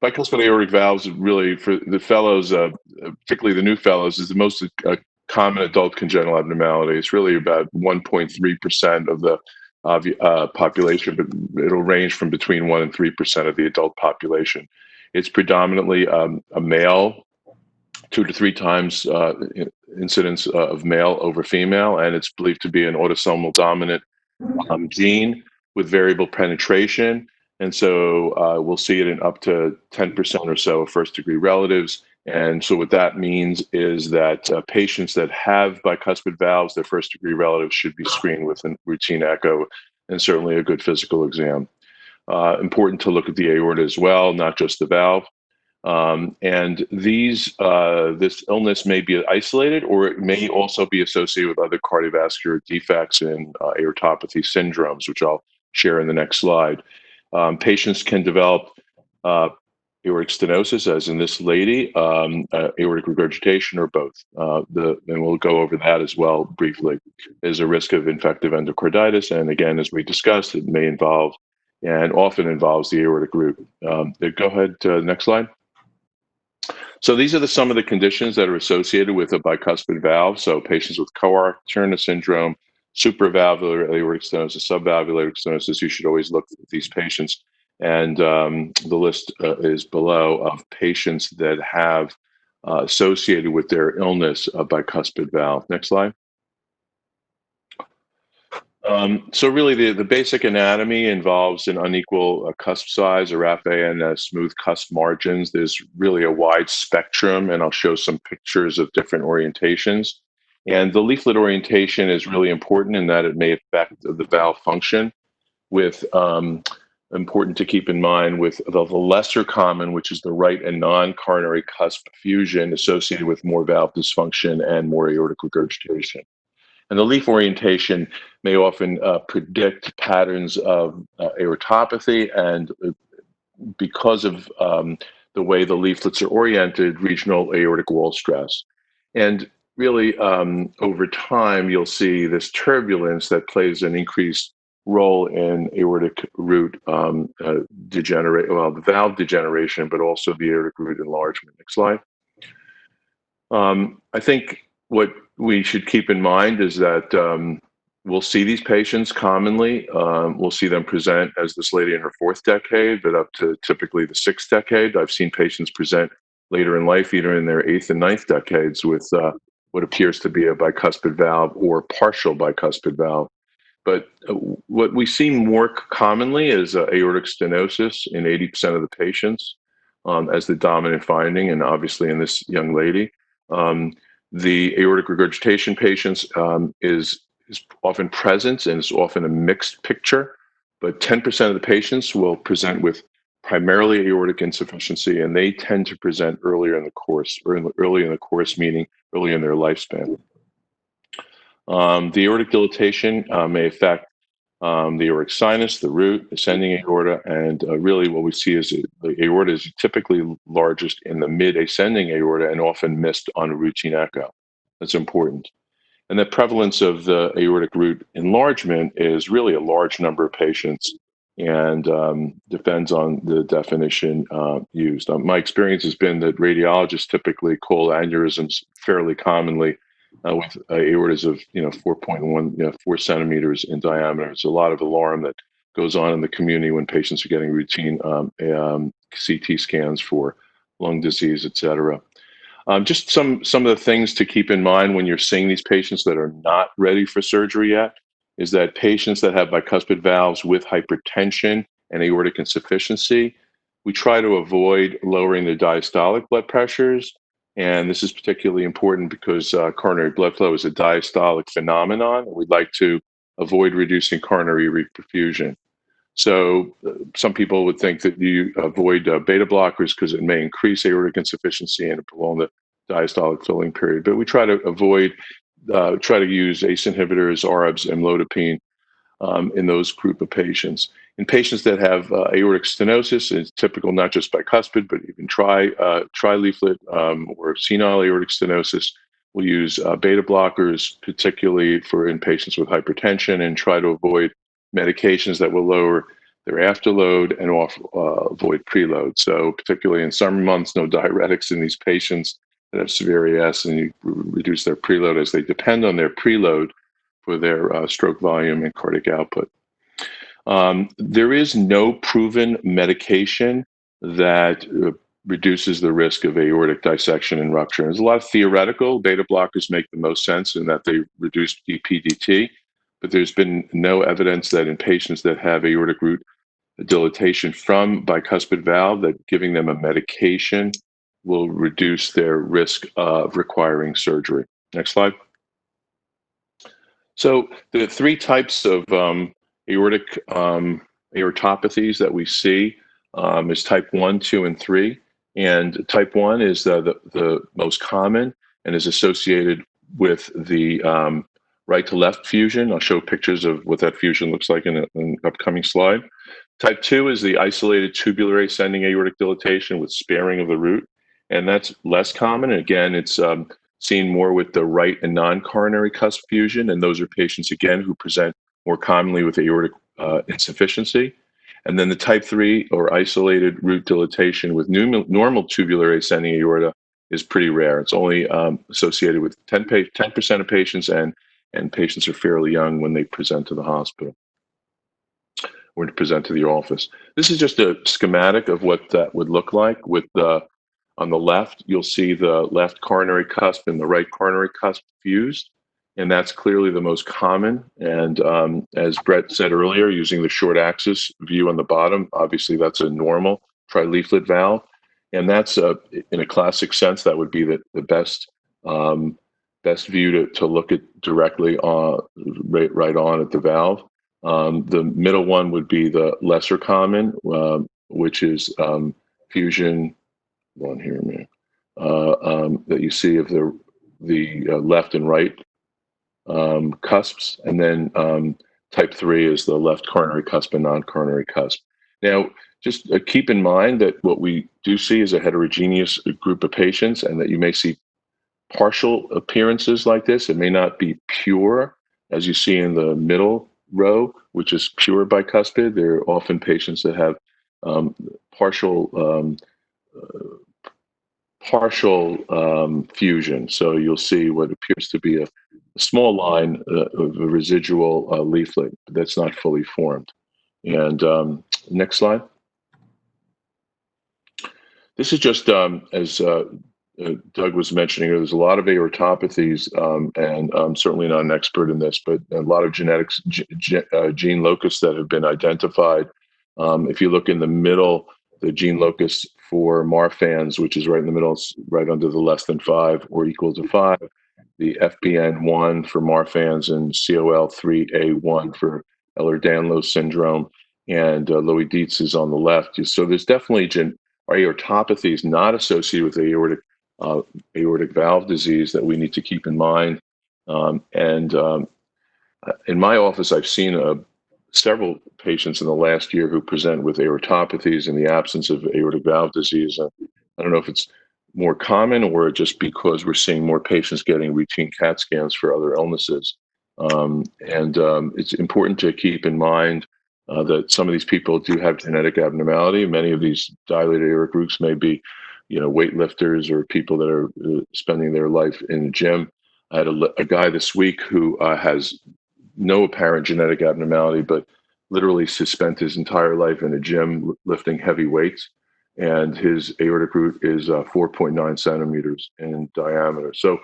Bicuspid aortic valves really for the fellows, particularly the new fellows, is the most common adult congenital abnormality. It's really about 1.3% of the population, but it'll range from between 1 and 3% of the adult population. It's predominantly a male, 2 to 3 times incidence of male over female, and it's believed to be an autosomal dominant gene with variable penetration. And so we'll see it in up to 10% or so of first degree relatives. And so what that means is that patients that have bicuspid valves, their first degree relatives should be screened with a routine echo and certainly a good physical exam. Important to look at the aorta as well, not just the valve. And this illness may be isolated, or it may also be associated with other cardiovascular defects and aortopathy syndromes, which I'll share in the next slide. Patients can develop aortic stenosis, as in this lady, aortic regurgitation, or both. And we'll go over that as well briefly. There's a risk of infective endocarditis, and again, as we discussed, it may involve and often involves the aortic root. Go ahead to the next slide. So these are some of the conditions that are associated with a bicuspid valve. So patients with Koren syndrome, supravalvular aortic stenosis, subvalvular aortic stenosis, you should always look at these patients. And the list is below of patients that have associated with their illness a bicuspid valve. Next slide. So really the basic anatomy involves an unequal cusp size, a raphe, and smooth cusp margins. There's really a wide spectrum, and I'll show some pictures of different orientations. And the leaflet orientation is really important in that it may affect the valve function, with important to keep in mind with the lesser common, which is the right and non-coronary cusp fusion associated with more valve dysfunction and more aortic regurgitation. And the leaf orientation may often predict patterns of aortopathy, and because of the way the leaflets are oriented, regional aortic wall stress. And really, over time, you'll see this turbulence that plays an increased role in aortic root the valve degeneration, but also the aortic root enlargement. Next slide. I think what we should keep in mind is that we'll see these patients commonly. We'll see them present as this lady in her 4th decade, but up to typically the 6th decade. I've seen patients present later in life, either in their 8th and 9th decades, with what appears to be a bicuspid valve or partial bicuspid valve. But what we see more commonly is aortic stenosis in 80% of the patients as the dominant finding, and obviously in this young lady. The aortic regurgitation patients is often present, and it's often a mixed picture, but 10% of the patients will present with primarily aortic insufficiency, and they tend to present earlier in the course, meaning early in their lifespan. The aortic dilatation may affect the aortic sinus, the root, ascending aorta, and really what we see is the aorta is typically largest in the mid-ascending aorta and often missed on a routine echo. That's important. And the prevalence of the aortic root enlargement is really a large number of patients and depends on the definition used. My experience has been that radiologists typically call aneurysms fairly commonly with aortas of 4.1, 4 centimeters in diameter. It's a lot of alarm that goes on in the community when patients are getting routine CT scans for lung disease, et cetera. Just some of the things to keep in mind when you're seeing these patients that are not ready for surgery yet is that patients that have bicuspid valves with hypertension and aortic insufficiency, we try to avoid lowering the diastolic blood pressures. And this is particularly important because coronary blood flow is a diastolic phenomenon, and we'd like to avoid reducing coronary reperfusion. So some people would think that you avoid beta blockers because it may increase aortic insufficiency and prolong the diastolic filling period. But we try to use ACE inhibitors, ARBs, amlodipine in those group of patients. In patients that have aortic stenosis, it's typical not just bicuspid, but even tri-leaflet or senile aortic stenosis. We'll use beta blockers, particularly in patients with hypertension, and try to avoid medications that will lower their afterload, and avoid preload. So particularly in summer months, no diuretics in these patients that have severe AS, and you reduce their preload as they depend on their preload for their stroke volume and cardiac output. There is no proven medication that reduces the risk of aortic dissection and rupture. There's a lot of theoretical. Beta blockers make the most sense in that they reduce DPDT, but there's been no evidence that in patients that have aortic root dilatation from bicuspid valve that giving them a medication will reduce their risk of requiring surgery. Next slide. So the three types of aortic aortopathies that we see is type 1, 2, and 3. And type 1 is the most common and is associated with the right to left fusion. I'll show pictures of what that fusion looks like in an upcoming slide. Type 2 is the isolated tubular ascending aortic dilatation with sparing of the root. And that's less common. And again, it's seen more with the right and non-coronary cusp fusion. And those are patients, again, who present more commonly with aortic insufficiency. And then the type 3 or isolated root dilatation with normal tubular ascending aorta is pretty rare. It's only associated with 10% of patients, and patients are fairly young when they present to the hospital or to present to the office. This is just a schematic of what that would look like. With on the left, you'll see the left coronary cusp and the right coronary cusp fused, and that's clearly the most common. And as Brett said earlier, using the short axis view on the bottom, obviously that's a normal trileaflet valve, and that's in a classic sense that would be the best best view to look at directly on right on at the valve. The middle one would be the lesser common, which is fusion. One here, man, that you see of the left and right cusps, and then type 3 is the left coronary cusp and non-coronary cusp. Now, just keep in mind that what we do see is a heterogeneous group of patients, and that you may see partial appearances like this. It may not be pure, as you see in the middle row, which is pure bicuspid. There are often patients that have partial fusion. So you'll see what appears to be a small line of a residual leaflet that's not fully formed. And next slide. This is just as Doug was mentioning, there's a lot of aortopathies, and I'm certainly not an expert in this, but a lot of genetics, gene locus that have been identified. If you look in the middle, the gene locus for Marfan's, which is right in the middle, right under the less than 5 or equal to 5, the FBN1 for Marfan's, and COL3A1 for Ehlers-Danlos syndrome, and Loewy-Dietz is on the left. So there's definitely aortopathies not associated with aortic valve disease that we need to keep in mind. In my office, I've seen several patients in the last year who present with aortopathies in the absence of aortic valve disease. I don't know if it's more common or just because we're seeing more patients getting routine CAT scans for other illnesses. It's important to keep in mind that some of these people do have genetic abnormality. Many of these dilated aortic roots may be, weightlifters or people that are spending their life in the gym. I had a guy this week who has no apparent genetic abnormality, but literally spent his entire life in a gym lifting heavy weights, and his aortic root is 4.9 centimeters in diameter. So,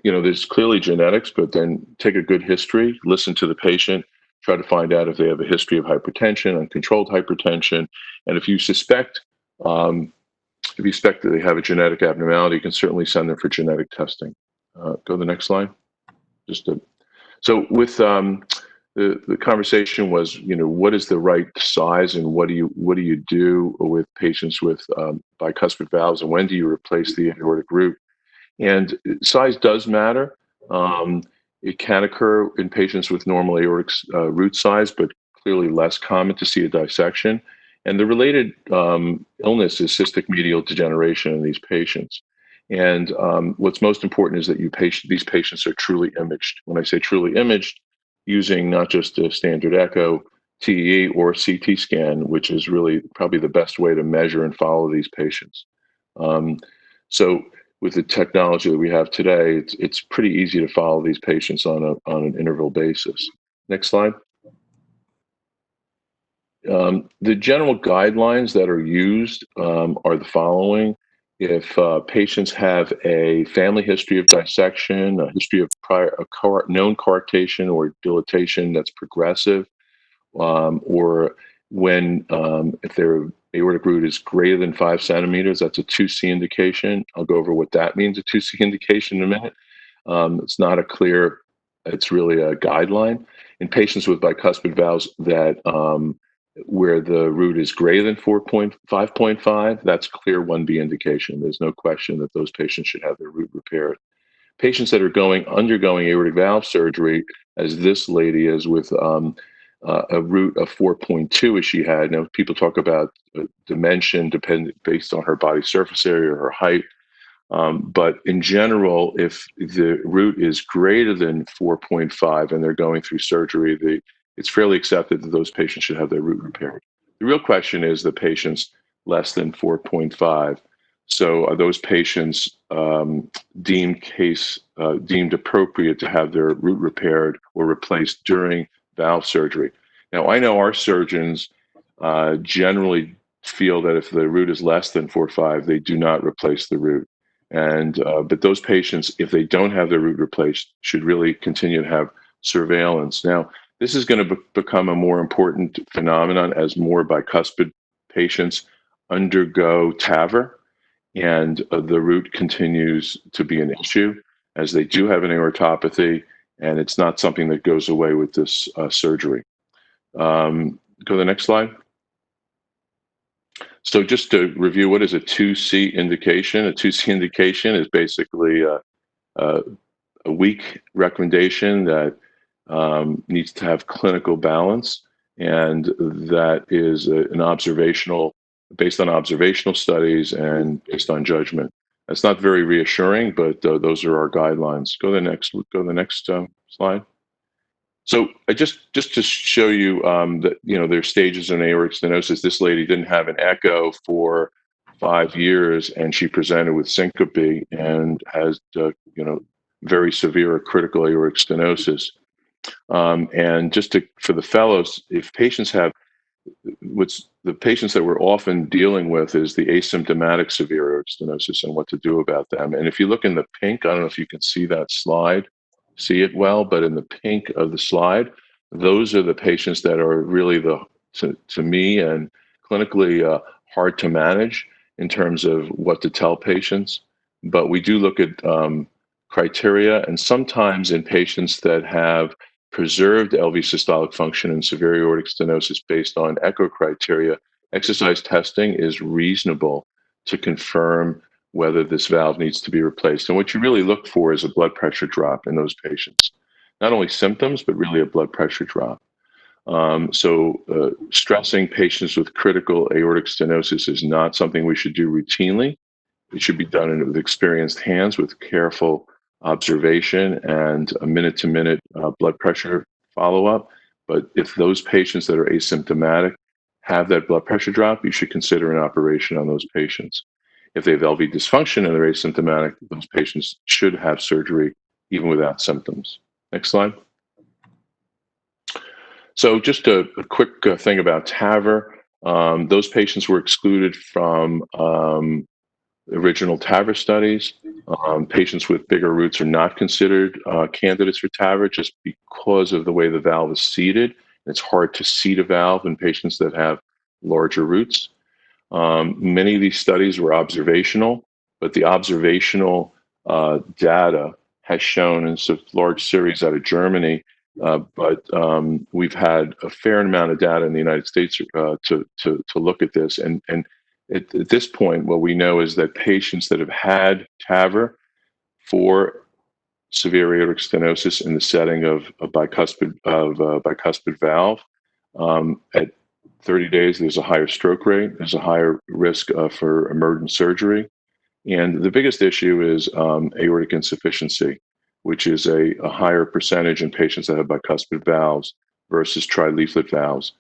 there's clearly genetics, but then take a good history, listen to the patient, try to find out if they have a history of hypertension, uncontrolled hypertension, and if you suspect that they have a genetic abnormality, you can certainly send them for genetic testing. Go to the next slide. So with the conversation was, what is the right size, and what do you do with patients with bicuspid valves, and when do you replace the aortic root? And size does matter. It can occur in patients with normal aortic root size, but clearly less common to see a dissection. And the related illness is cystic medial degeneration in these patients. And what's most important is that these patients are truly imaged. When I say truly imaged, using not just a standard echo, TEE or CT scan, which is really probably the best way to measure and follow these patients. So with the technology that we have today, it's pretty easy to follow these patients on an interval basis. Next slide. The general guidelines that are used are the following. If patients have a family history of dissection, a history of known coarctation or dilatation that's progressive, or when if their aortic root is greater than 5 centimeters, that's a 2C indication. I'll go over what that means, a 2C indication in a minute. It's not a clear, it's really a guideline. In patients with bicuspid valves that where the root is greater than 5.5, that's clear 1B indication. There's no question that those patients should have their root repaired. Patients that are undergoing aortic valve surgery, as this lady is with a root of 4.2 as she had. Now, people talk about dimension based on her body surface area or her height. But in general, if the root is greater than 4.5 and they're going through surgery, it's fairly accepted that those patients should have their root repaired. The real question is the patients less than 4.5. So are those patients deemed appropriate to have their root repaired or replaced during valve surgery? Now, I know our surgeons generally feel that if the root is less than 4.5, they do not replace the root. But those patients, if they don't have their root replaced, should really continue to have surveillance. Now, this is going to become a more important phenomenon as more bicuspid patients undergo TAVR, and the root continues to be an issue as they do have an aortopathy, and it's not something that goes away with this surgery. Go to the next slide. So just to review, what is a 2C indication? A 2C indication is basically a weak recommendation that needs to have clinical balance, and that is based on observational studies and based on judgment. That's not very reassuring, but those are our guidelines. Go to the next slide. So just to show you that there's stages in aortic stenosis. This lady didn't have an echo for 5 years, and she presented with syncope and has very severe critical aortic stenosis. And just for the fellows, if patients have the patients that we're often dealing with is the asymptomatic severe aortic stenosis and what to do about them. And if you look in the pink, I don't know if you can see that slide, see it well, but in the pink of the slide, those are the patients that are really to me and clinically hard to manage in terms of what to tell patients. But we do look at criteria, and sometimes in patients that have preserved LV systolic function and severe aortic stenosis based on echo criteria, exercise testing is reasonable to confirm whether this valve needs to be replaced. And what you really look for is a blood pressure drop in those patients. Not only symptoms, but really a blood pressure drop. Stressing patients with critical aortic stenosis is not something we should do routinely. It should be done with experienced hands with careful observation and a minute-to-minute blood pressure follow-up. But if those patients that are asymptomatic have that blood pressure drop, you should consider an operation on those patients. If they have LV dysfunction and they're asymptomatic, those patients should have surgery even without symptoms. Next slide. So just a quick thing about TAVR. Those patients were excluded from original TAVR studies. Patients with bigger roots are not considered candidates for TAVR just because of the way the valve is seated. It's hard to seat a valve in patients that have larger roots. Many of these studies were observational, but the observational data has shown in a large series out of Germany, but we've had a fair amount of data in the United States to look at this. And at this point, what we know is that patients that have had TAVR for severe aortic stenosis in the setting of a bicuspid valve, at 30 days, there's a higher stroke rate. There's a higher risk for emergent surgery. And the biggest issue is aortic insufficiency, which is a higher percentage in patients that have bicuspid valves versus trileaflet valves.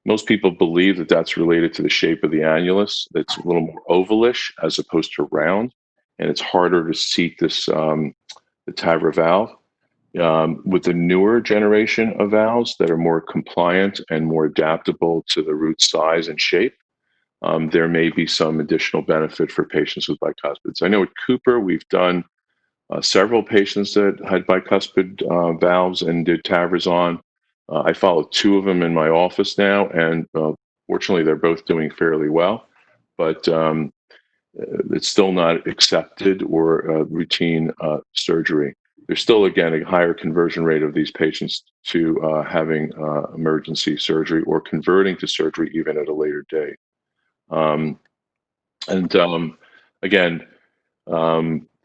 Most people believe that that's related to the shape of the annulus. It's a little more ovalish as opposed to round, and it's harder to seat this the TAVR valve. With the newer generation of valves that are more compliant and more adaptable to the root size and shape, there may be some additional benefit for patients with bicuspids. I know at Cooper, we've done several patients that had bicuspid valves and did TAVRs on. I follow two of them in my office now, and fortunately, they're both doing fairly well. But it's still not accepted or routine surgery. There's still, again, a higher conversion rate of these patients to having emergency surgery or converting to surgery even at a later date. Um, and again,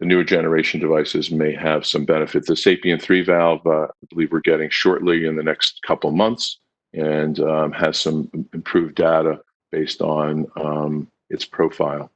the newer generation devices may have some benefit. The Sapien 3 valve, I believe we're getting shortly in the next couple months, and has some improved data based on its profile.